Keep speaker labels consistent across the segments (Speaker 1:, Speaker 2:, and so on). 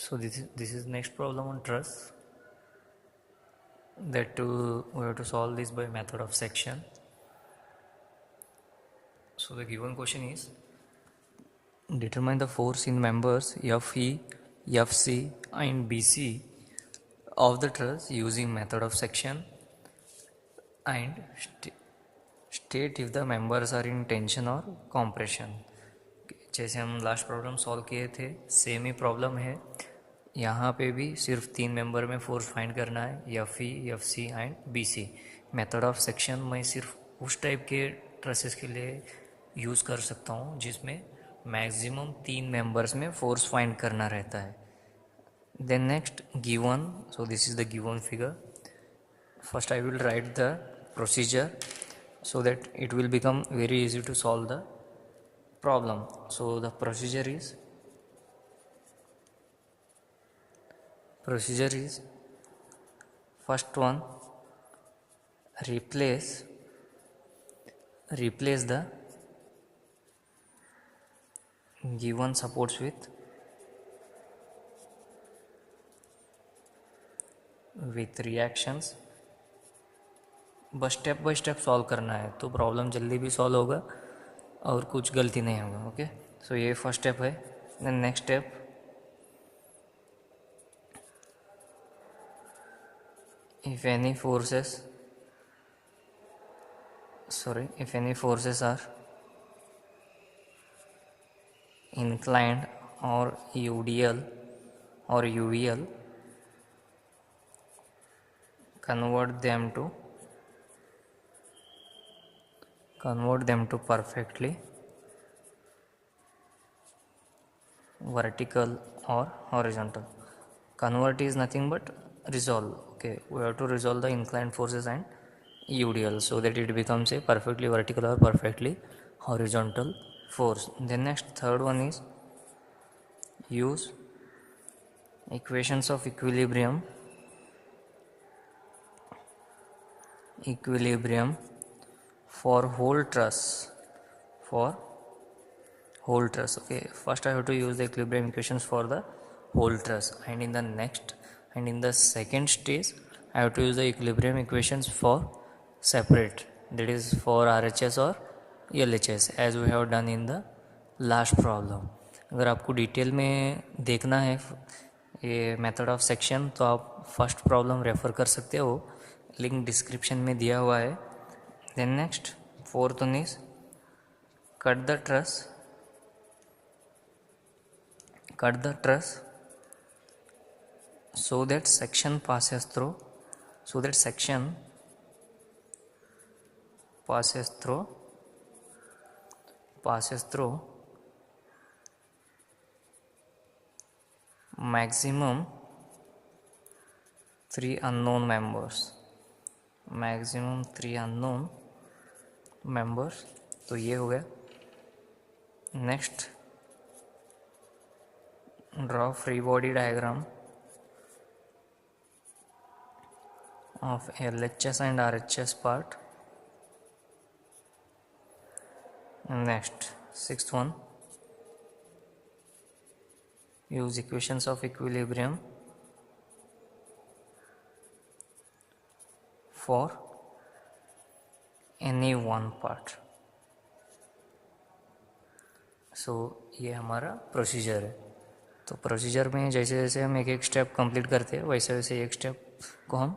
Speaker 1: So this is next problem on truss, that we have to solve this by method of section. So the given question is, determine the force in members FE, FC and BC of the truss using method of section, and state if the members are in tension or compression. जैसे हम last problem solve किए थे same ही problem है, यहाँ पे भी सिर्फ 3 member में फोर्स फाइंड करना है, F E, F C and B C. Method of section मैं सिर्फ उस टाइप के ट्रसेस के लिए यूज़ कर सकता हूँ जिसमें मैक्सिमम 3 मेंबर्स में फोर्स फाइंड करना रहता है। Then next given, so this is the given figure. First I will write the procedure so that it will become very easy to solve the problem. So the procedure is first one, replace the given supports with reactions। बस step by step solve करना है तो problem जल्दी भी solve होगा और कुछ गलती नहीं होगा। ओके, सो ये फर्स्ट स्टेप है। Then next step, if any forces are inclined or UDL or UVL, convert them to perfectly vertical or horizontal. Convert is nothing but resolve. Okay, we have to resolve the inclined forces and UDL so that it becomes a perfectly vertical or perfectly horizontal force. Then next, third one is use equations of equilibrium for whole truss. Okay, first I have to use the equilibrium equations for the whole truss, and in the second stage I have to use the equilibrium equations for separate, that is for RHS or LHS, as we have done in the last problem. अगर आपको detail में देखना है ये method of section तो आप first problem refer कर सकते हो, लिंक डिस्क्रिप्शन में दिया हुआ है। Then next, fourth one is cut the truss so that section passes through maximum 3 unknown members। तो ये हो गया। Next, draw free body diagram of LHS and RHS part. Next, sixth one, use equations of equilibrium for any one part. सो ये हमारा procedure है। तो procedure में जैसे जैसे हम एक एक स्टेप कंप्लीट करते हैं वैसे वैसे एक स्टेप को हम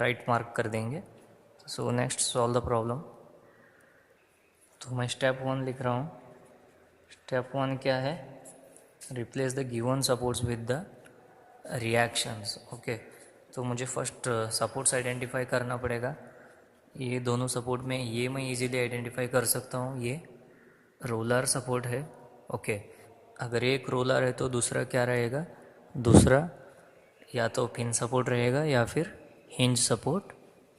Speaker 1: राइट मार्क कर देंगे। So next, solve the problem. तो मैं स्टेप 1 लिख रहा हूँ। स्टेप 1 क्या है? Replace the given supports with the reactions. Okay, तो मुझे फर्स्ट सपोर्ट्स आइडेंटिफाई करना पड़ेगा। ये दोनों सपोर्ट में ये मैं इजीली आइडेंटिफाई कर सकता हूँ, ये रोलर सपोर्ट है। ओके, अगर एक रोलर है तो दूसरा क्या रहेगा? दूसरा या तो पिन सपोर्ट रहेगा या फिर हिंज सपोर्ट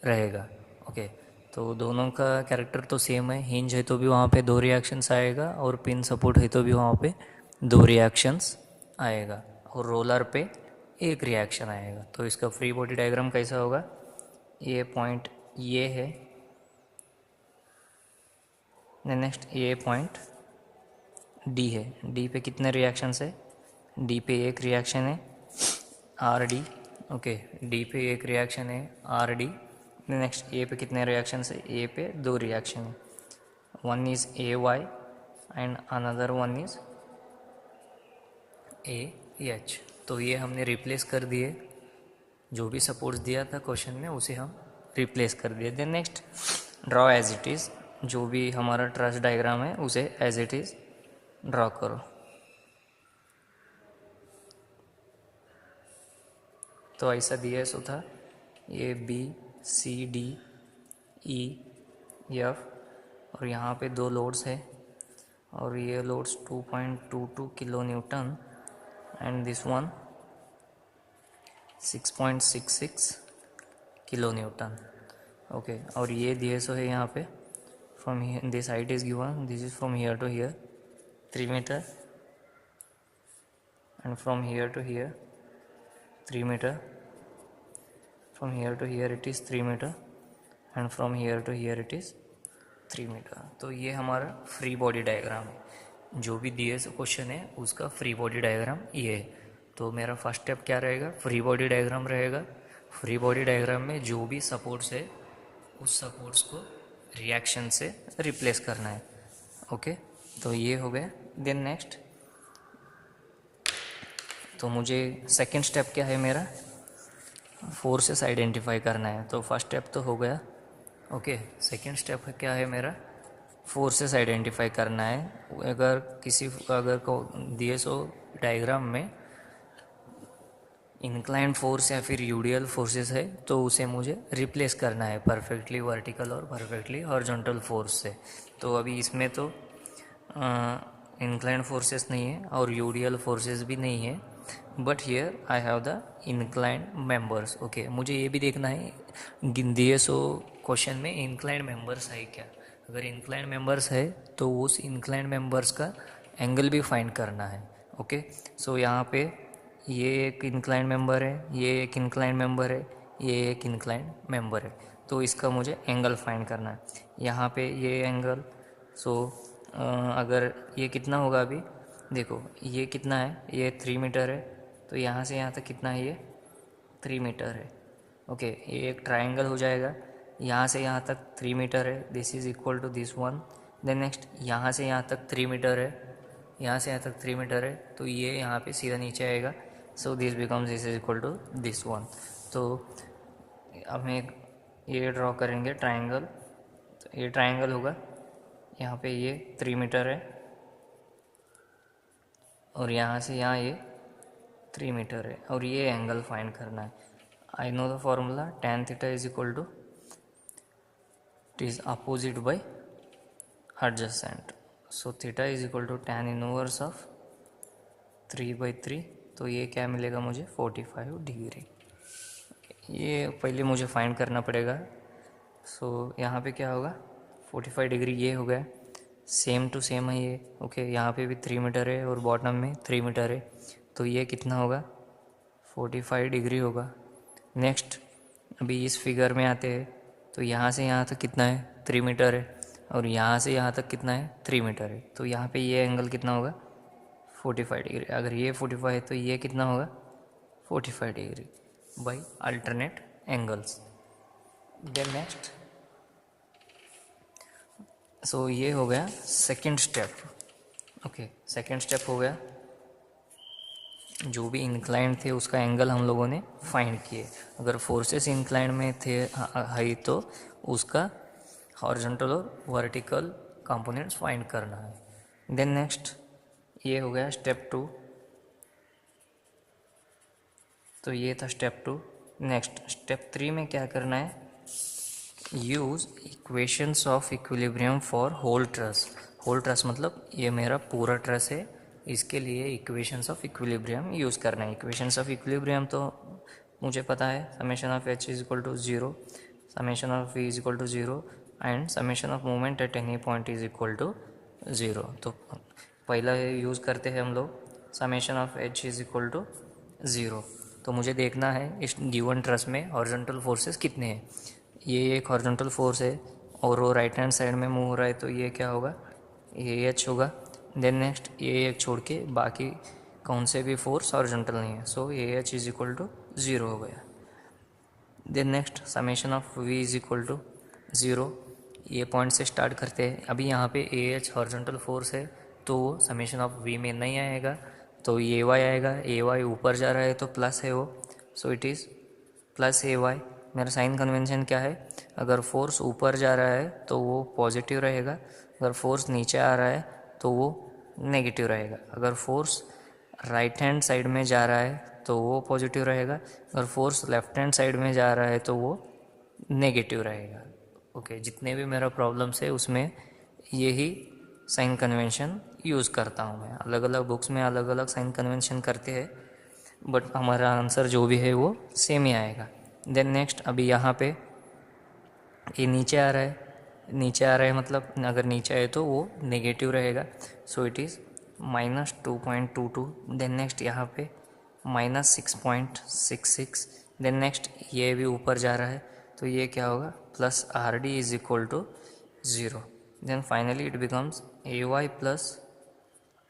Speaker 1: रहेगा। ओके, तो दोनों का कैरेक्टर तो सेम है। हिंज है तो भी वहाँ पे 2 रिएक्शंस आएगा और पिन सपोर्ट है तो भी वहाँ पे 2 रिएक्शंस आएगा और रोलर पे 1 रिएक्शन आएगा। तो इसका फ्री बॉडी डायग्राम कैसा होगा? ये पॉइंट ये है, नेक्स्ट ये पॉइंट डी है। डी पे कितने रिएक्शंस है? डी पे एक रिएक्शन है आर डी, ओके, डी पे एक रिएक्शन है आर डी। नेक्स्ट ए पे कितने रिएक्शन है, ए पे 2 रिएक्शन है, one is A Y and another one is A H. तो ये हमने रिप्लेस कर दिए, जो भी सपोर्ट्स दिया था क्वेश्चन में उसे हम रिप्लेस कर दिए। Then next draw as it is, जो भी हमारा ट्रस डायग्राम है उसे एज इट इज़ ड्रॉ करो। तो ऐसा दिया सो था, A B C D E F, और यहाँ पे 2 लोड्स है और ये loads 2.22 kilo newton and this one 6.66 kilo newton, okay. और ये दिए सो है यहाँ पे from this height is given, this is from here to here 3 metre and from here to here 3 metre, from here to here it is 3 meter and from here to here it is 3 meter। तो ये हमारा free body diagram है, जो भी दिए question है उसका free body diagram ये है। तो मेरा फर्स्ट स्टेप क्या रहेगा, फ्री बॉडी डायग्राम रहेगा। फ्री बॉडी डायग्राम में जो भी सपोर्ट्स है उस सपोर्ट्स को रिएक्शन से रिप्लेस करना है, ओके। तो ये हो गया। देन नेक्स्ट, तो मुझे सेकंड स्टेप क्या है मेरा, फोर्सेस आइडेंटिफाई करना है। तो फर्स्ट स्टेप तो हो गया, ओके। सेकंड स्टेप क्या है मेरा, फोर्सेस आइडेंटिफाई करना है। अगर को दिए सो डायग्राम में इंक्लाइंड फोर्स या फिर यूडियल फोर्सेस है तो उसे मुझे रिप्लेस करना है परफेक्टली वर्टिकल और परफेक्टली हॉरिजॉन्टल फोर्स से। तो अभी इसमें तो इंक्लाइंड फोर्सेस नहीं है और यूडियल फोर्सेस भी नहीं है, but here I have the inclined members, okay. मुझे ये भी देखना है दिए सो क्वेश्चन में इंक्लाइंड मेंबर्स है क्या। अगर इंक्लाइंड मेंबर्स है तो उस इंक्लाइंड मेंबर्स का एंगल भी फाइंड करना है, ओके। सो यहाँ पे ये एक इंक्लाइंड मेंबर है, ये एक इंक्लाइंड मेंबर है, ये एक इंक्लाइंड मेंबर है, तो इसका मुझे एंगल फाइंड करना है। यहाँ पे ये एंगल, सो अगर ये कितना होगा, अभी देखो ये कितना है, ये 3 मीटर है, तो यहाँ से यहाँ तक कितना है, ये 3 मीटर है, ओके। ये एक ट्रायंगल हो जाएगा, यहाँ से यहाँ तक 3 मीटर है, this is equal to this one. Then next यहाँ से यहाँ तक 3 मीटर है, यहाँ से यहाँ तक 3 मीटर है, तो ये यहाँ पे सीधा नीचे आएगा, so this becomes this is equal to this one. तो हमें ये ड्रॉ करेंगे ट्रायंगल, तो ये ट्रायंगल होगा, यहाँ पे ये 3 मीटर है और यहाँ से यहाँ ये 3 मीटर है और ये एंगल फाइंड करना है। I know the formula, tan theta is equal to, it is opposite by adjacent, so theta is equal to tan inverse of 3/3, तो ये क्या मिलेगा मुझे, 45 डिग्री। ये पहले मुझे फाइंड करना पड़ेगा। सो यहाँ पे क्या होगा, 45 डिग्री ये हो गया, सेम टू सेम है ये, ओके। यहाँ पे भी 3 मीटर है और बॉटम में 3 मीटर है, तो ये कितना होगा, 45 डिग्री होगा। नेक्स्ट, अभी इस फिगर में आते हैं, तो यहाँ से यहाँ तक कितना है, 3 मीटर है और यहाँ से यहाँ तक कितना है, 3 मीटर है, तो यहाँ पे ये एंगल कितना होगा, 45 डिग्री। अगर ये 45 है तो ये कितना होगा, 45 degree by alternate angles. Then next, so ये हो गया second step, okay. Second step हो गया, जो भी इंक्लाइंड थे उसका एंगल हम लोगों ने फाइंड किए। अगर फोर्सेस इंक्लाइंड में थे है तो उसका हॉरिजॉन्टल और वर्टिकल कंपोनेंट्स फाइंड करना है। देन नेक्स्ट, ये हो गया स्टेप 2, तो ये था स्टेप 2। नेक्स्ट स्टेप 3 में क्या करना है, use equations of equilibrium for whole truss. Whole truss मतलब ये मेरा पूरा ट्रस है, इसके लिए इक्वेशंस ऑफ इक्विलिब्रियम यूज़ करना है। इक्वेशंस ऑफ इक्विलिब्रियम तो मुझे पता है, summation of H is equal to 0, summation of V is equal to 0 and summation of moment at any point is equal to 0। तो पहला यूज़ करते हैं हम लोग, summation of H is equal to 0। तो मुझे देखना है इस गिवन ट्रस में हॉरिजॉन्टल फोर्सेस कितने हैं। ये एक हॉरिजॉन्टल फोर्स है और वो राइट हैंड साइड में मूव हो रहा है, तो ये क्या होगा, ये एच होगा। देन नेक्स्ट, ये एक छोड़ के बाकी कौन से भी फोर्स हॉरिजॉन्टल नहीं है, so A H is equal to 0 हो गया। Then next summation of V is equal to 0, ये पॉइंट से स्टार्ट करते हैं। अभी यहाँ पे ए एच हॉरिजॉन्टल फोर्स है तो वो समेशन ऑफ वी में नहीं आएगा, तो ए वाई आएगा। ए वाई ऊपर जा रहा है तो प्लस है वो, so it is plus A Y. मेरा साइन कन्वेंशन क्या है, अगर फोर्स ऊपर जा रहा है तो वो पॉजिटिव रहेगा, अगर फोर्स नीचे आ रहा है तो वो नेगेटिव रहेगा। अगर फोर्स राइट हैंड साइड में जा रहा है तो वो पॉजिटिव रहेगा, अगर फोर्स लेफ्ट हैंड साइड में जा रहा है तो वो नेगेटिव रहेगा। ओके, जितने भी मेरा प्रॉब्लम्स है उसमें यही साइन कन्वेंशन यूज़ करता हूँ मैं। अलग अलग बुक्स में अलग अलग साइन कन्वेंशन करते हैं, बट हमारा आंसर जो भी है वो सेम ही आएगा। देन नेक्स्ट, अभी यहाँ पे ये नीचे आ रहा है, नीचे आ रहा है मतलब अगर नीचे आए तो वो नेगेटिव रहेगा, so it is -2.22। Then next यहाँ पे -6.66। देन नेक्स्ट ये भी ऊपर जा रहा है तो ये क्या होगा, plus R D is equal to 0। Then finally it becomes A Y plus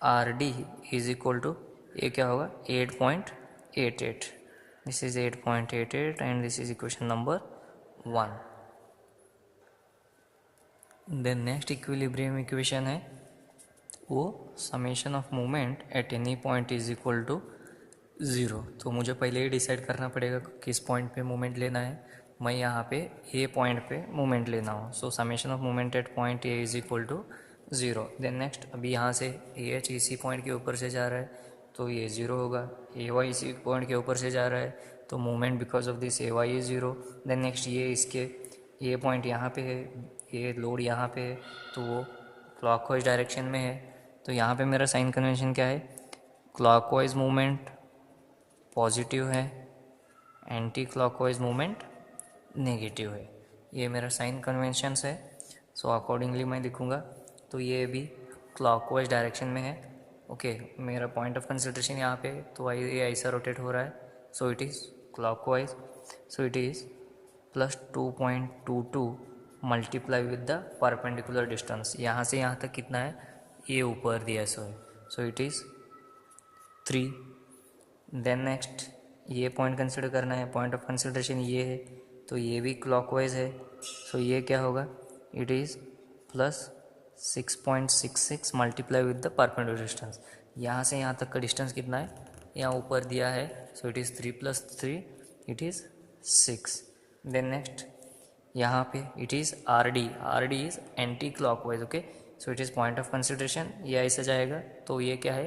Speaker 1: R D is equal to, ये क्या होगा, 8.88। This is 8.88 and this is equation number 1। Then next equilibrium equation है वो summation of moment at any point is equal to 0। तो मुझे पहले ही decide करना पड़ेगा किस पॉइंट पे मोमेंट लेना है। मैं यहाँ पे ए पॉइंट पे मोमेंट लेना हूँ, so summation of moment at point A is equal to 0। Then next, अभी यहाँ से ए एच इसी पॉइंट के ऊपर से जा रहा है तो ये 0 होगा, ए वाई इसी पॉइंट के ऊपर से जा रहा है तो moment because of this A Y is 0। Then next ये इसके ये पॉइंट यहाँ पे है, ये लोड यहाँ पे है तो वो क्लॉकवाइज डायरेक्शन में है, तो यहाँ पे मेरा साइन कन्वेंशन क्या है, क्लॉकवाइज मूवमेंट पॉजिटिव है, एंटी क्लॉकवाइज मूवमेंट नेगेटिव है। ये मेरा साइन कन्वेंशंस है, सो अकॉर्डिंगली मैं लिखूँगा। तो ये भी क्लॉकवाइज डायरेक्शन में है। ओके, मेरा पॉइंट ऑफ कंसिडरेशन यहाँ पे, तो ये ऐसा रोटेट हो रहा है, so it is clockwise, so it is +2.22 multiply with the perpendicular distance. यहाँ से यहाँ तक कितना है, ये ऊपर दिया so it is 3। Then next ये पॉइंट कंसिडर करना है, पॉइंट ऑफ कंसिडरेशन ये है तो ये भी क्लॉकवाइज है, सो ये क्या होगा, it is +6.66 multiply with the perpendicular distance. यहाँ से यहाँ तक का डिस्टेंस कितना है, यहाँ ऊपर दिया है, so it is 3 + 3 it is 6। Then next यहाँ पे it is R D is anti clockwise. Okay, so it is point of consideration, ये ऐसा जाएगा तो ये क्या है,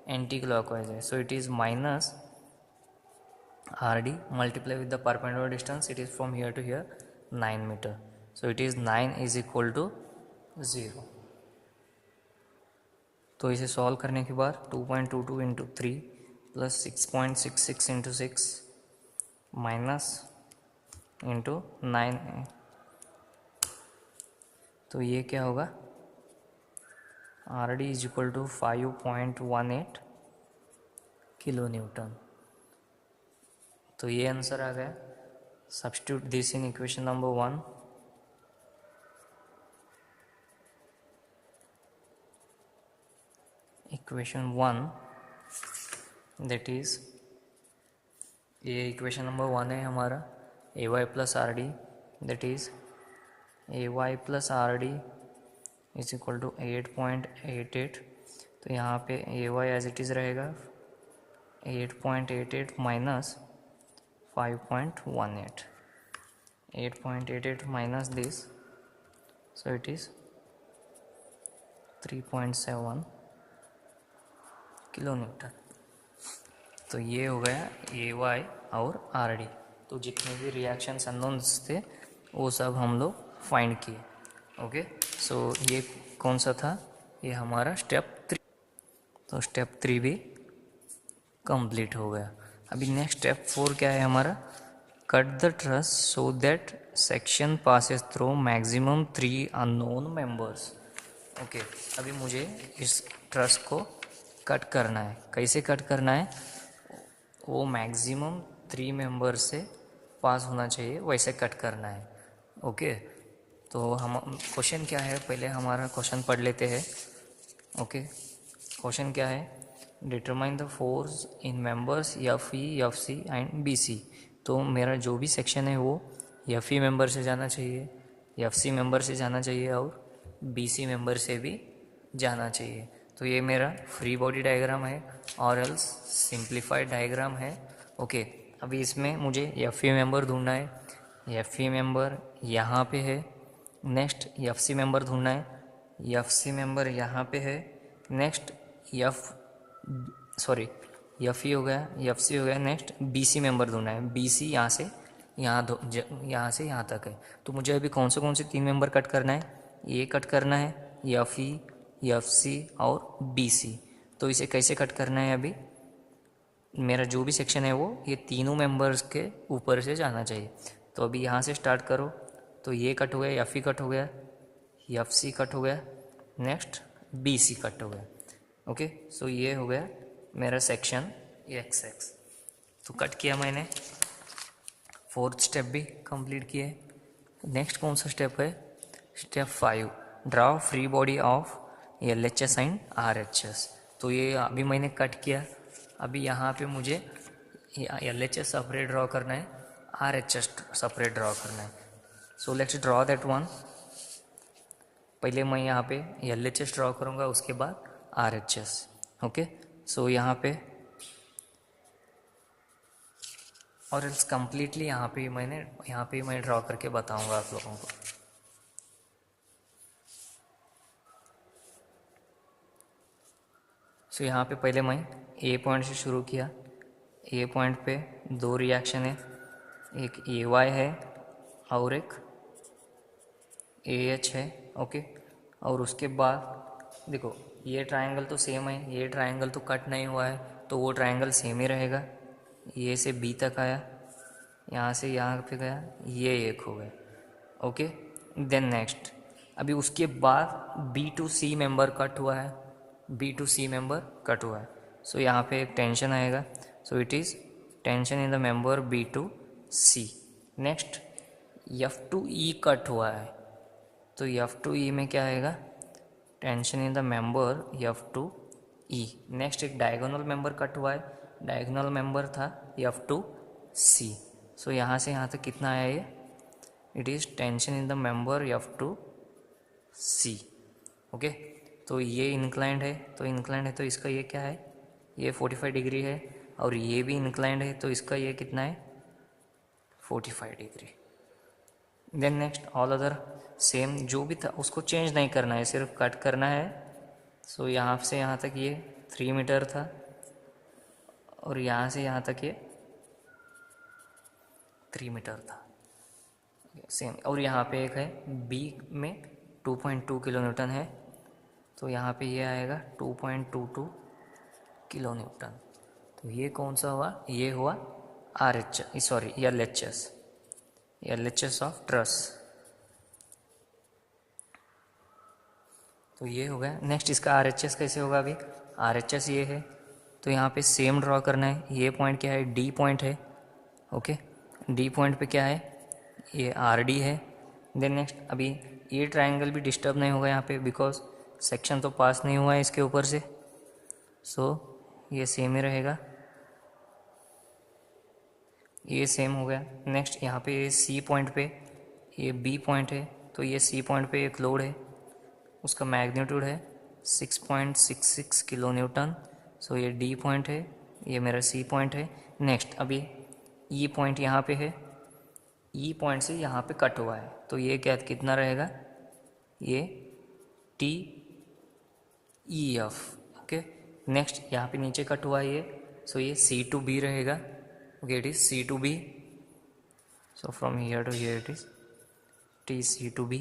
Speaker 1: एंटी क्लॉकवाइज है, so it is minus R D multiply with the perpendicular distance, it is from here to here 9 metre, so it is 9 is equal to 0। तो इसे सॉल्व करने के बाद 2.22 into 3 plus 6.66 into 6 minus into 9, तो ये क्या होगा, R D is equal to 5.18 kilo newton. तो ये आंसर आ गया। Substitute this in equation number 1। Equation 1 that is, ये इक्वेशन नंबर 1 है हमारा, A Y plus R D that is A Y plus R D is equal to 8.88। तो यहाँ पे A Y as it is रहेगा 8.88 minus 5.18, 8.88 minus this, so it is 3.7 kilo newton. तो ये हो गया ए वाई और आर डी। तो जितने भी रिएक्शंस अननोन्स थे वो सब हम लोग फाइंड किए। ओके, सो ये कौन सा था, ये हमारा स्टेप 3। तो स्टेप 3 भी कंप्लीट हो गया। अभी नेक्स्ट स्टेप 4 क्या है हमारा, cut the truss so that section passes through maximum 3 unknown members. Okay, अभी मुझे इस ट्रस को कट करना है। कैसे कट करना है, वो मैक्सिमम 3 मेंबर से पास होना चाहिए, वैसे कट करना है। ओके, तो हम क्वेश्चन क्या है, पहले हमारा क्वेश्चन पढ़ लेते हैं। ओके, क्वेश्चन क्या है, determine the force in members F E F C and B C. तो मेरा जो भी सेक्शन है वो एफ ई मेंबर से जाना चाहिए, एफ सी मेंबर से जाना चाहिए और बी सी मेंबर से भी जाना चाहिए। तो ये मेरा फ्री बॉडी डायग्राम है और एल्स सिंप्लीफाइड डायग्राम है। ओके, अभी इसमें मुझे एफ ई मेंबर ढूंढना है। एफ ई मेंबर यहाँ पे है। नेक्स्ट एफ सी मेंबर ढूंढना है। एफ सी मेंबर यहाँ पे है। नेक्स्ट एफ ई हो गया, एफ सी हो गया। नेक्स्ट बी सी मेंबर ढूंढना है। बी सी यहाँ से यहाँ से यहाँ तक है। तो मुझे अभी कौन से 3 मेंबर कट करना है? ये कट करना है, एफ ई, एफ सी और बी सी। तो इसे कैसे कट करना है? अभी मेरा जो भी सेक्शन है वो ये तीनों मेंबर्स के ऊपर से जाना चाहिए। तो अभी यहाँ से स्टार्ट करो। तो ये कट हो गया, एफ ई कट हो गया, एफ सी कट हो गया, नेक्स्ट बी सी कट हो गया। ओके, सो ये हो गया मेरा सेक्शन एक्स एक्स। तो कट किया मैंने, 4th स्टेप भी कंप्लीट किए। नेक्स्ट कौन सा स्टेप है? Step 5, draw free body of L H S and R H S. तो ये अभी मैंने कट किया। अभी यहाँ पे मुझे L H S separate draw करना है, are H S separate draw करना है। So let's draw that one. पहले मैं यहाँ पे एल एच एस ड्रॉ करूँगा, उसके बाद आर एच एस। ओके, सो यहाँ पे और इट्स कम्प्लीटली यहाँ पे मैं ड्रॉ करके बताऊँगा आप लोगों को। सो यहाँ पे पहले मैं ए पॉइंट से शुरू किया। ए पॉइंट पे 2 रिएक्शन है, एक ए वाई है और एक ए एच है। ओके, और उसके बाद देखो ये ट्रायंगल तो सेम है, ये ट्रायंगल तो कट नहीं हुआ है, तो वो ट्रायंगल सेम ही रहेगा। ये से बी तक आया, यहाँ से यहाँ पे गया, ये एक हो गया। ओके, देन नेक्स्ट अभी उसके बाद B to C member cut हुआ है, B to C member cut हुआ है। सो यहाँ पे एक टेंशन आएगा। So it is tension in the member B to C. Next F to E cut हुआ है, तो एफ टू ई में क्या आएगा? Tension in the member F to E. Next एक डायगोनल मेंबर कट हुआ है, डायगोनल मेंबर था एफ टू सी। सो यहाँ से यहाँ तक कितना आया ये? It is tension in the member F to C. Okay, तो ये इंक्लाइंड है, तो इसका ये क्या है? ये 45 डिग्री है, और ये भी इंक्लाइंड है, तो इसका ये कितना है? 45 degree. Then next all other same जो भी था उसको चेंज नहीं करना है, सिर्फ कट करना है। सो यहाँ से यहाँ तक ये 3 मीटर था, और यहाँ से यहाँ तक ये 3 मीटर था सेम। और यहाँ पे एक है बी में 2.2 किलो न्यूटन है, तो यहाँ पे ये आएगा 2.22 किलो न्यूटन। तो ये कौन सा हुआ? ये हुआ R H sorry L H S of truss. तो ये हो गया। नेक्स्ट इसका आर एच एस कैसे होगा? अभी आर एच एस ये है, तो यहाँ पे सेम ड्रॉ करना है। ये पॉइंट क्या है? डी पॉइंट है। ओके, डी पॉइंट पे क्या है? ये आर डी है। देन नेक्स्ट अभी ये ट्रायंगल भी डिस्टर्ब नहीं होगा यहाँ पे, बिकॉज सेक्शन तो पास नहीं हुआ है इसके ऊपर से। सो ये सेम ही रहेगा, ये सेम हो गया। नेक्स्ट यहाँ पे सी पॉइंट पे ये बी पॉइंट है, तो ये सी पॉइंट पे एक लोड है, उसका मैग्नीट्यूड है 6.66 किलो न्यूटन। सो ये डी पॉइंट है, ये मेरा सी पॉइंट है। नेक्स्ट अभी ई पॉइंट यहाँ पे है, ई पॉइंट से यहाँ पे कट हुआ है, तो ये क्या कितना रहेगा? ये T E F. Okay, next यहाँ पे नीचे कट हुआ है ये, सो ये सी टू बी रहेगा। Okay, it is C to B. So from here to here it is T C to B,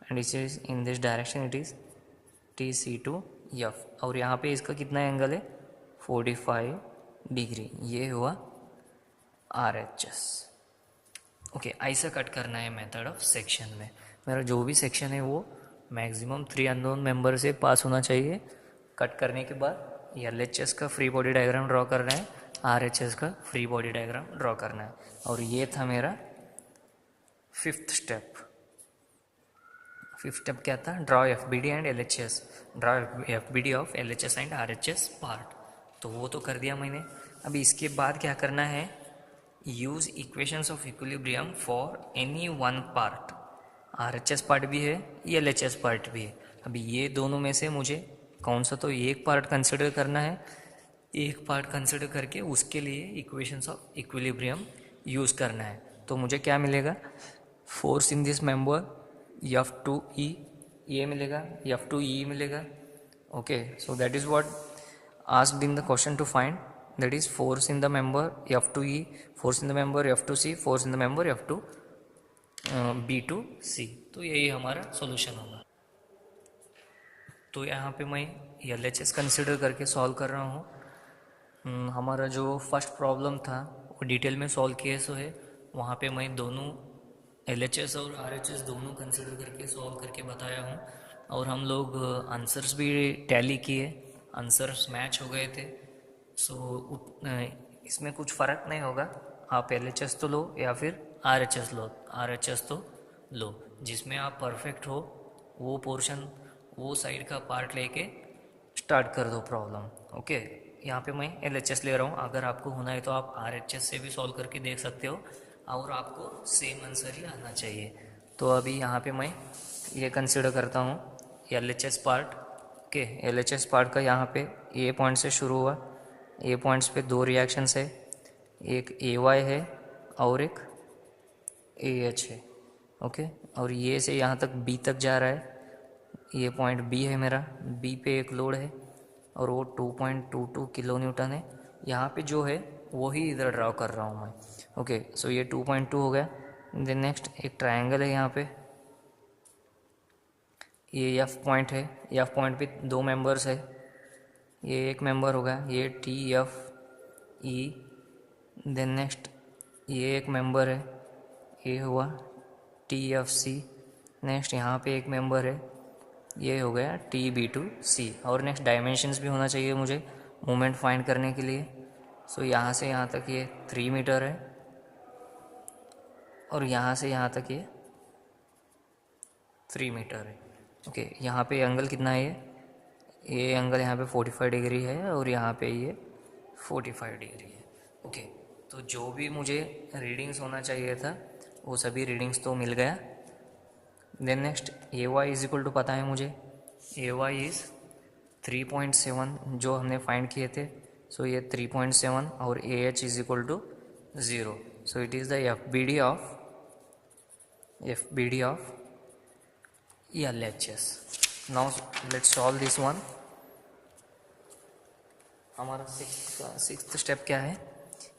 Speaker 1: and it is in this direction it is T C to F. और यहाँ पे इसका कितना angle है? 45 degree. ये हुआ are H S. Okay, ऐसा cut करना है मेथड ऑफ सेक्शन में। मेरा जो भी सेक्शन है वो मैक्सिमम 3 अननोन मेंबर से पास होना चाहिए। कट करने के बाद एल एच एस का फ्री बॉडी डायग्राम ड्रॉ करना है, आर एच एस का फ्री बॉडी डायग्राम ड्रॉ करना है। और ये था मेरा 5th स्टेप। फिफ्थ स्टेप क्या था, draw F B D and L H S, draw F B D of L H S and R H S part, तो वो तो कर दिया मैंने। अभी इसके बाद क्या करना है, use equations of equilibrium for any one part, are H S part भी है, एल एच एस पार्ट भी है। अभी ये दोनों में से मुझे कौन सा तो एक पार्ट कंसिडर करना है, एक पार्ट कंसिडर करके उसके लिए इक्वेशंस ऑफ इक्विलिब्रियम यूज़ करना है। तो मुझे क्या मिलेगा, force in this member F to E, ये मिलेगा, एफ टू ई मिलेगा। Okay, so that is what asked in the question to find, that is force in the member F to E, force in the member F to C, force in the member F to B to C. तो यही हमारा solution होगा। तो यहाँ पे मैं L H S consider करके solve कर रहा हूँ। हमारा जो फर्स्ट प्रॉब्लम था वो डिटेल में सॉल्व किए सो है, वहाँ पे मैं दोनों एल एच एस और आर एच एस दोनों कंसिडर करके सॉल्व करके बताया हूँ। और हम लोग आंसर्स भी टैली किए, आंसर्स मैच हो गए थे। सो इसमें कुछ फ़र्क नहीं होगा, आप एल एच एस तो लो या फिर are H S low, are H S तो लो, जिसमें आप परफेक्ट हो वो पोर्शन, वो साइड का पार्ट लेके स्टार्ट कर दो प्रॉब्लम। ओके, यहाँ पे मैं एल एच एस ले रहा हूँ, अगर आपको होना है तो आप आर एच एस से भी सॉल्व करके देख सकते हो, और आपको सेम आंसर ही आना चाहिए। तो अभी यहाँ पे मैं ये कंसिडर करता हूँ L H S part. Okay, L H S part का यहाँ पे ए पॉइंट से शुरू हुआ, ए पॉइंट्स पे दो रिएक्शंस है, एक ए वाई है और एक ए एच है। ओके, और ये से यहाँ तक बी तक जा रहा है, ये पॉइंट बी है मेरा, बी पे एक लोड है और वो 2.22 किलो न्यूटन है। यहाँ पे जो है वो ही इधर ड्रॉ कर रहा हूँ मैं। ओके, सो ये 2.2 हो गया। देन नेक्स्ट एक ट्रायंगल है यहाँ पे, ये एफ पॉइंट है, एफ पॉइंट पे दो मेंबर्स है, ये एक मेंबर होगा, ये T F E. Then next ये एक मेंबर है, ये हुआ टी एफ सी। नेक्स्ट यहाँ पे एक मेंबर है, ये हो गया टी बी टू सी। और नेक्स्ट डायमेंशंस भी होना चाहिए मुझे मोमेंट फाइंड करने के लिए। सो यहाँ से यहाँ तक ये 3 मीटर है और यहाँ से यहाँ तक ये 3 मीटर है। ओके, यहाँ पे एंगल कितना है, ये एंगल यहाँ पे 45 डिग्री है और यहाँ पे ये 45 डिग्री है। ओके, तो जो भी मुझे रीडिंग्स होना चाहिए था वो सभी रीडिंग्स तो मिल गया। Then next A Y is equal to पता है मुझे, ए वाई इज़ 3.7 जो हमने फाइंड किए थे। सो ये 3.7 और A H is equal to 0। So it is the F B D of L H S. Now let's solve this one. हमारा सिक्स्थ स्टेप क्या है,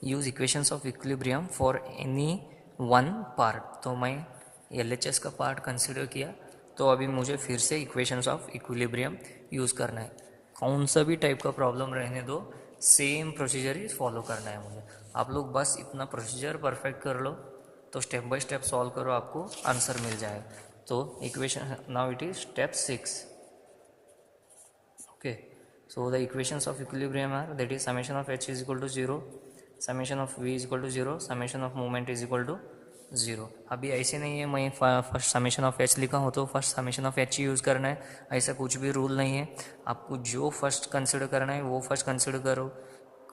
Speaker 1: use equations of equilibrium for any one part. तो मैं L H S का part consider किया, तो अभी मुझे फिर से इक्वेशंस ऑफ इक्विलिब्रियम यूज़ करना है। कौन सा भी टाइप का प्रॉब्लम रहने दो, सेम प्रोसीजर ही फॉलो करना है मुझे। आप लोग बस इतना प्रोसीजर परफेक्ट कर लो, तो स्टेप बाय स्टेप सॉल्व करो, आपको आंसर मिल जाएगा। तो equation now it is step 6। Okay, so the equations of equilibrium are, that is summation of h is equal to 0, summation of v is equal to 0, summation of moment is equal to 0। अभी ऐसे नहीं है मैं first summation of H लिखा हूँ तो first summation of H he use करना है, ऐसा कुछ भी रूल नहीं है। आपको जो फर्स्ट कंसिडर करना है वो फर्स्ट कंसिडर करो,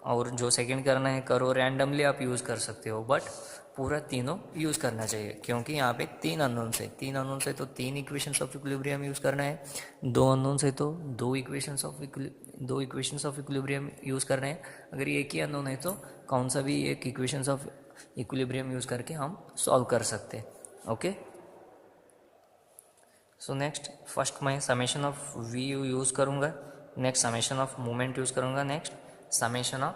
Speaker 1: और जो सेकंड करना है करो, रैंडमली आप यूज़ कर सकते हो, बट पूरा तीनों यूज़ करना चाहिए, क्योंकि यहाँ पे तीन अननोन्स है, तीन अननोन्स है तो तीन इक्वेशंस ऑफ इक्विलिब्रियम यूज़ करना है, दो अननोन्स है तो दो इक्वेशंस ऑफ इक्विलिब्रियम यूज़ करना है। अगर एक ही अननोन है तो कौन सा भी एक इक्वेशंस ऑफ इक्विलिब्रियम यूज़ करके हम सॉल्व कर सकते हैं। ओके, सो नेक्स्ट फर्स्ट मैं समेशन ऑफ वी यूज़ करूँगा, next summation of moment use करूँगा, next summation of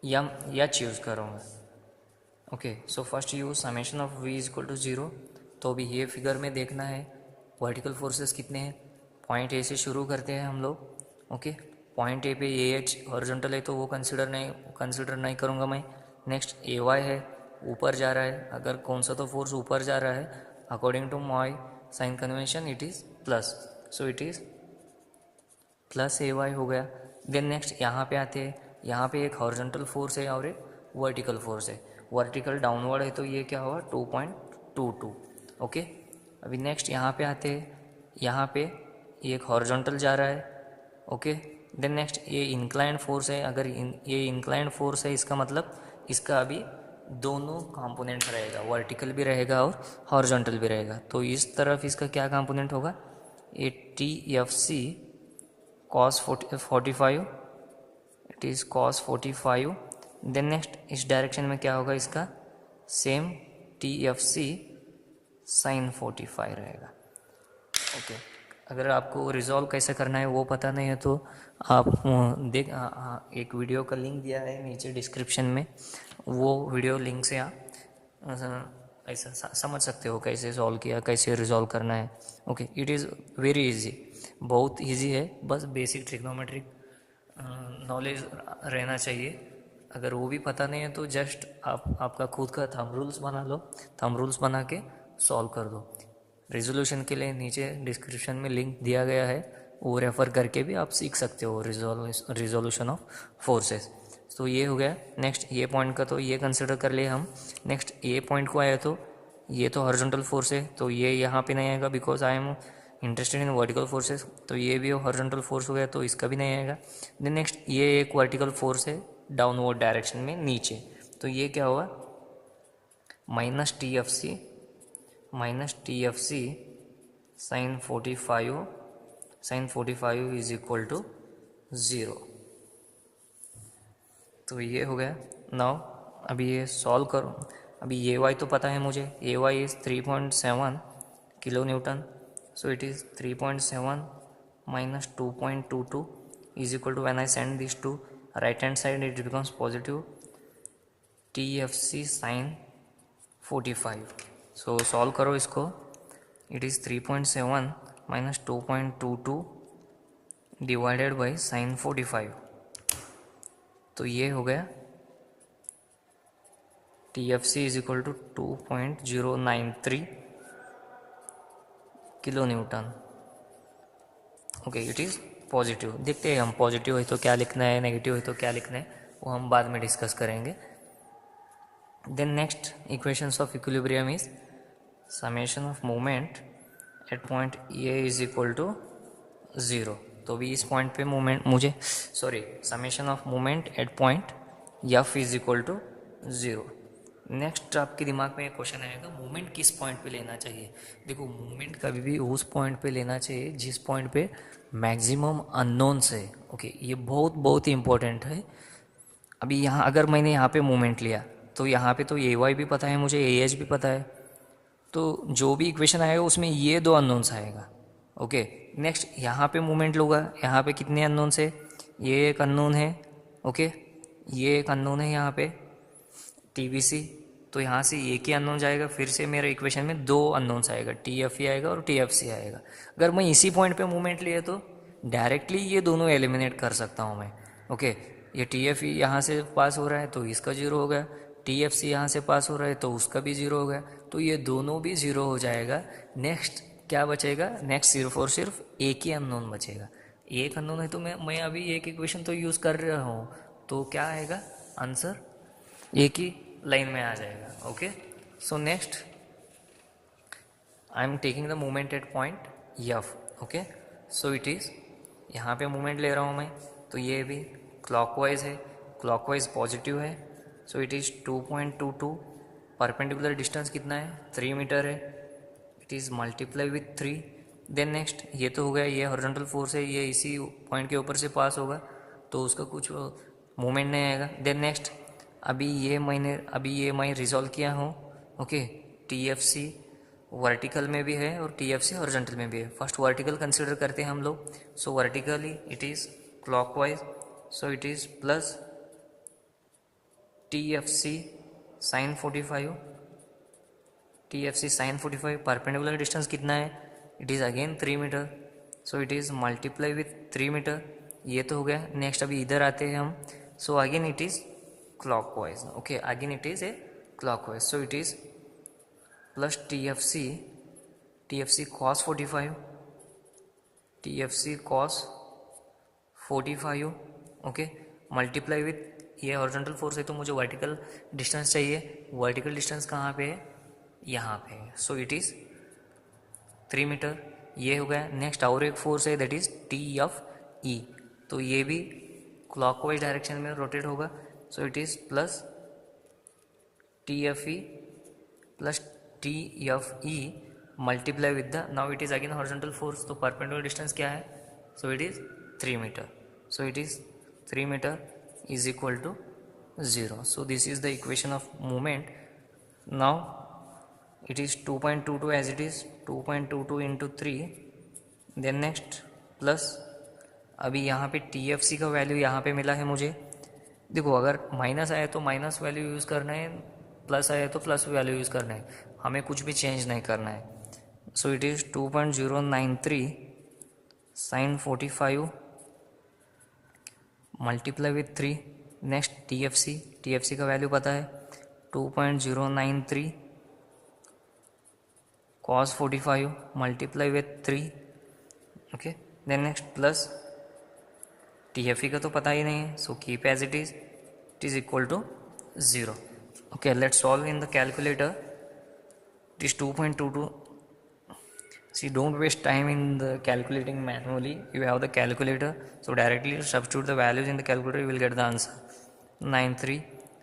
Speaker 1: M H use करूँगा। Okay, so first use summation of V is equal to 0। तो अभी ये फिगर में देखना है वर्टिकल फोर्सेस कितने हैं। पॉइंट ए से शुरू करते हैं हम लोग। ओके, पॉइंट ए पे ए एच हॉरिजॉन्टल है तो वो कंसिडर नहीं करूँगा मैं। नेक्स्ट ए वाई है, ऊपर जा रहा है, अगर कौन सा तो फोर्स ऊपर जा रहा है, according to my sign convention it is plus, so it is plus A Y हो गया। देन नेक्स्ट यहाँ पे आते हैं, यहाँ पे एक हॉरिजॉन्टल फोर्स है और एक वर्टिकल फोर्स है। वर्टिकल डाउनवर्ड है तो ये क्या होगा 2.22। ओके, अभी नेक्स्ट यहाँ पे आते हैं, यहाँ पे ये एक हॉरिजॉन्टल जा रहा है, ओके। देन नेक्स्ट ये इंक्लाइंड फोर्स है, अगर ये इंक्लाइंड फोर्स है इसका मतलब इसका अभी दोनों कंपोनेंट रहेगा, वर्टिकल भी रहेगा और हॉरिजॉन्टल भी रहेगा। तो इस तरफ इसका क्या कंपोनेंट होगा, ये T F C cos 45, it is cos 45। Then next इस डायरेक्शन में क्या होगा इसका, same T F C sine 45 रहेगा, ओके। अगर आपको रिजॉल्व कैसे करना है वो पता नहीं है तो आप एक वीडियो का लिंक दिया है नीचे डिस्क्रिप्शन में, वो वीडियो लिंक से आप ऐसा समझ सकते हो कैसे सॉल्व किया, कैसे रिजॉल्व करना है, okay. It is very easy, बहुत इजी है, बस बेसिक ट्रिग्नोमेट्रिक नॉलेज रहना चाहिए। अगर वो भी पता नहीं है तो जस्ट आपका खुद का थंब रूल्स बना लो, थंब रूल्स बना के सॉल्व कर दो। रिजोल्यूशन के लिए नीचे डिस्क्रिप्शन में लिंक दिया गया है, वो रेफ़र करके भी आप सीख सकते हो रिजोल्यूशन ऑफ फोर्सेस। तो ये हो गया। नेक्स्ट ये पॉइंट का तो ये कंसिडर कर लिए हम। नेक्स्ट ये पॉइंट को आया तो ये तो हॉरिजॉन्टल फोर्स है, तो ये यहाँ पे नहीं आएगा because I am interested in vertical forces, तो ये भी हॉरिजॉन्टल फोर्स हो गया, तो इसका भी नहीं आएगा। देन नेक्स्ट ये एक वर्टिकल फोर्स है डाउनवर्ड डायरेक्शन में नीचे, तो ये क्या हुआ, minus T F C sine 45 is equal to 0। तो ये हो गया। नाउ अभी ये सॉल्व करो। अभी ये वाई तो पता है मुझे, A Y is 3.7 kilo newton, so it is 3.7 minus 2.22 is equal to, when I send these to right hand side it becomes positive TFC sin 45। so solve करो इसको, it is 3.7 minus 2.22 divided by sin 45, तो ये हो गया TFC is equal to 2.093 kilo newton, okay. It is positive. देखते हैं हम positive है तो क्या लिखना है, नेगेटिव है तो क्या लिखना है, वो हम बाद में डिस्कस करेंगे। Then next equations of equilibrium is summation of moment at point A is equal to 0। तो भी इस पॉइंट पे मोमेंट मुझे summation of moment at point F is equal to 0। Next आपके दिमाग में एक क्वेश्चन आएगा, मूवमेंट किस पॉइंट पे लेना चाहिए। देखो मूवमेंट कभी भी उस पॉइंट पे लेना चाहिए जिस पॉइंट पे मैक्सिमम अननोन्स है, ओके। ये बहुत बहुत इंपॉर्टेंट है। अभी यहाँ अगर मैंने यहाँ पे मूवमेंट लिया तो यहाँ पे तो ए वाई भी पता है मुझे, ए एच भी पता है, तो जो भी इक्वेशन आएगा उसमें ये दो अननोन्स आएगा, ओके। नेक्स्ट यहाँ पे मूवमेंट लूँगा, यहाँ पे कितने अननोन्स है, ये एक अननोन है, ओके, ये एक अननोन है यहाँ पे TBC, तो यहाँ से एक ही अननोन जाएगा, फिर से मेरे इक्वेशन में दो अननोन्स आएगा, TFE आएगा और TFC आएगा। अगर मैं इसी पॉइंट पे मूवमेंट लिए तो डायरेक्टली ये दोनों एलिमिनेट कर सकता हूँ मैं, ओके। ये TFE यहाँ से पास हो रहा है तो इसका 0 हो गया, TFC यहाँ से पास हो रहा है तो उसका भी 0 हो गया, तो ये दोनों भी 0 हो जाएगा। नेक्स्ट क्या बचेगा, नेक्स्ट सिर्फ और सिर्फ एक ही अननोन बचेगा। एक अननोन है तो मैं अभी एक इक्वेशन तो यूज़ कर रहा हूँ, तो क्या आएगा आंसर, एक ही लाइन में आ जाएगा, okay. So next I am taking the movement at point F, okay. So it is यहाँ पे मूवमेंट ले रहा हूँ मैं, तो ये भी क्लॉकवाइज है, क्लॉकवाइज पॉजिटिव है, so it is 2.22। Perpendicular distance कितना है, 3 मीटर है, it is multiply with 3। Then next ये तो हो गया, ये हॉरिजॉन्टल फोर्स है, ये इसी पॉइंट के ऊपर से पास होगा तो उसका कुछ मूवमेंट नहीं आएगा। देन नेक्स्ट अभी ये मैं रिजॉल्व किया हूँ, ओके। TFC वर्टिकल में भी है और TFC हॉरिजॉन्टल में भी है। फर्स्ट वर्टिकल कंसिडर करते हैं हम लोग, so vertically it is clockwise, so it is plus TFC sine 45, TFC sine 45। Perpendicular distance कितना है, it is again 3 metre, so it is multiply with 3 meter, ये तो हो गया। नेक्स्ट अभी इधर आते हैं हम, so again it is clockwise, okay, again it is a clockwise, so it is plus TFC cos 45, TFC cos 45, okay, multiply with ये हॉरिजॉन्टल फोर्स है तो मुझे वर्टिकल डिस्टेंस चाहिए, वर्टिकल डिस्टेंस कहाँ पे है, यहाँ पे है, सो इट इज़ 3 मीटर, ये हो गया। नेक्स्ट और एक फोर्स है दैट इज TFE, तो ये भी क्लॉकवाइज डायरेक्शन में रोटेट होगा। So it is plus TFE plus TFE multiply with the, now it is again horizontal force, तो परपेंडिकुलर डिस्टेंस क्या है? So it is 3 metre. So it is 3 metre is equal to 0. So this is the equation of movement. Now it is 2.22 as it is, 2.22 into 3, then next plus, अभी यहाँ पे TFC का value यहाँ पे मिला है मुझे। देखो अगर माइनस आए तो माइनस वैल्यू यूज़ करना है, प्लस आए तो प्लस वैल्यू यूज़ करना है, हमें कुछ भी चेंज नहीं करना है। So it is 2.093 sin 45 multiply with 3। Next TFC का वैल्यू पता है 2.093 cos 45 multiply with 3। Okay, then next plus TFE का तो पता ही नहीं है, so keep as it is equal to 0। Okay, let's solve in the calculator. It is 2.22। See, don't waste time in the calculating manually. You have the calculator, so directly substitute the values in the calculator, you will get the answer. 93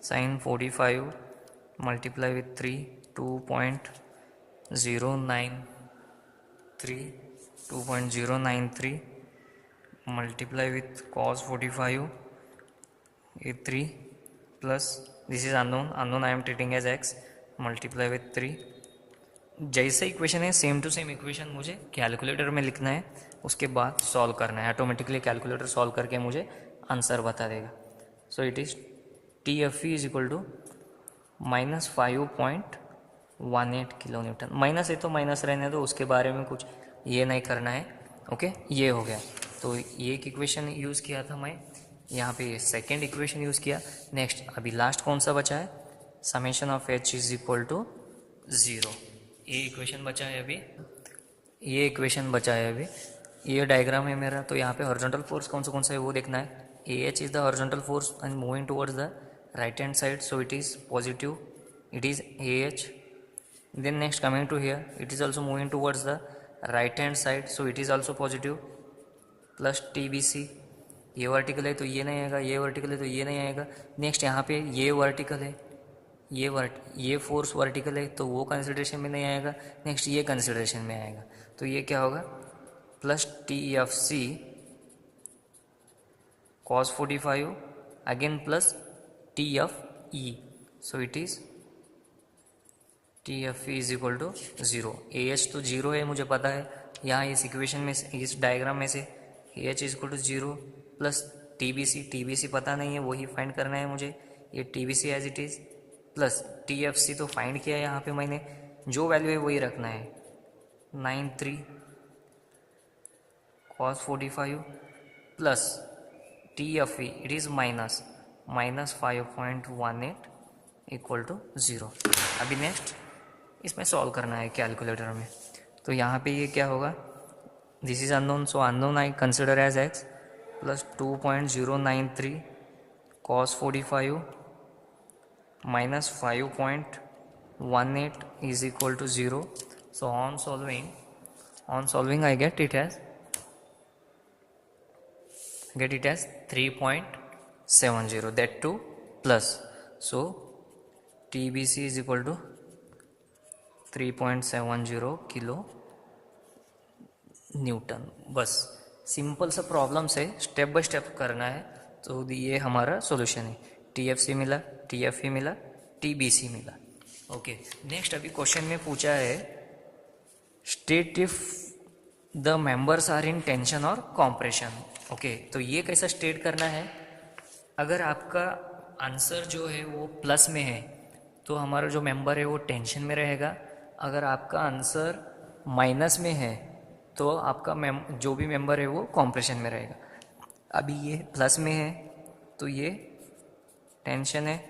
Speaker 1: sin 45 multiply with 3, 2.093 multiply with cos 45 3 plus, this is unknown I am treating as x, multiply with 3। जैसा equation है same to same equation मुझे calculator में लिखना है, उसके बाद solve करना है। ऑटोमेटिकली कैलकुलेटर सॉल्व करके मुझे आंसर बता देगा। So it is TFE is equal to -5.18 kilo newton. Minus है तो माइनस रहने दो, उसके बारे में कुछ ये नहीं करना है। ओके, ये हो गया। तो ये एक इक्वेशन यूज़ किया था मैं, यहाँ पे सेकेंड इक्वेशन यूज़ किया। नेक्स्ट अभी लास्ट कौन सा बचा है? Summation of H is equal to 0। ये इक्वेशन बचा है अभी, ये इक्वेशन बचा है अभी। ये डायग्राम है मेरा, तो यहाँ पे हॉरिजॉन्टल फोर्स कौन सा है वो देखना है। AH is the horizontal force and moving towards the right hand side, so it is positive, it is AH। Then next coming to here, it is also moving towards the right hand side, so it is also positive, plus TBC। ये vertical है तो ये नहीं आएगा, ये vertical है तो ये नहीं आएगा। नेक्स्ट यहाँ पे ये वर्टिकल है, ये फोर्स वर्टिकल है तो वो कंसिडरेशन में नहीं आएगा। नेक्स्ट ये कंसिडरेशन में आएगा, तो ये क्या होगा? Plus TFC cos 45 again plus TFE, so it is TFE is equal to 0। AH तो 0 है मुझे पता है, यहाँ इस इक्वेशन में से, इस डायग्राम में से AH is equal to 0 plus TBC पता नहीं है, वही फाइंड करना है मुझे। ये TBC as it is plus TFC तो फाइंड किया है, यहाँ पे मैंने जो वैल्यू है वही रखना है। 93 cos 45 plus TFE it is -5.18 equal to 0। अभी नेक्स्ट इसमें सॉल्व करना है कैलकुलेटर में, तो यहाँ पे ये क्या होगा? This is unknown, so unknown I consider as x plus 2.093 cos 45 minus 5.18 is equal to 0. So on solving I get it as 3.70, that too plus, so TBC is equal to 3.70 kilo Newton. बस simple सा problem से step by step करना है, तो ये हमारा solution है। TFC मिला, TFE मिला, TBC मिला। ओके, नेक्स्ट अभी क्वेश्चन में पूछा है state if the members are in tension और कॉम्प्रेशन। ओके, तो ये कैसा स्टेट करना है? अगर आपका आंसर जो है वो प्लस में है तो हमारा जो मेंबर है वो टेंशन में रहेगा। अगर आपका आंसर माइनस में है तो आपका जो भी मेंबर है वो कॉम्प्रेशन में रहेगा। अभी ये प्लस में है तो ये टेंशन है,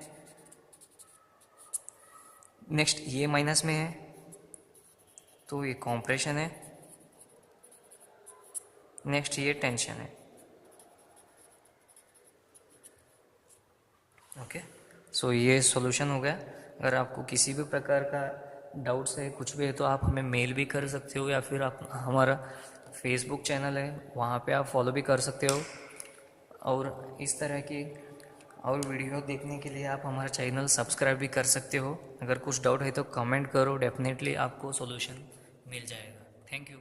Speaker 1: नेक्स्ट ये माइनस में है तो ये कॉम्प्रेशन है, नेक्स्ट ये टेंशन है। ओके, सो ये सॉल्यूशन हो गया। अगर आपको किसी भी प्रकार का डाउट्स है कुछ भी है तो आप हमें मेल भी कर सकते हो, या फिर आप हमारा फेसबुक चैनल है वहाँ पे आप फॉलो भी कर सकते हो। और इस तरह की और वीडियो देखने के लिए आप हमारा चैनल सब्सक्राइब भी कर सकते हो। अगर कुछ डाउट है तो कमेंट करो, डेफिनेटली आपको सॉल्यूशन मिल जाएगा। Thank you.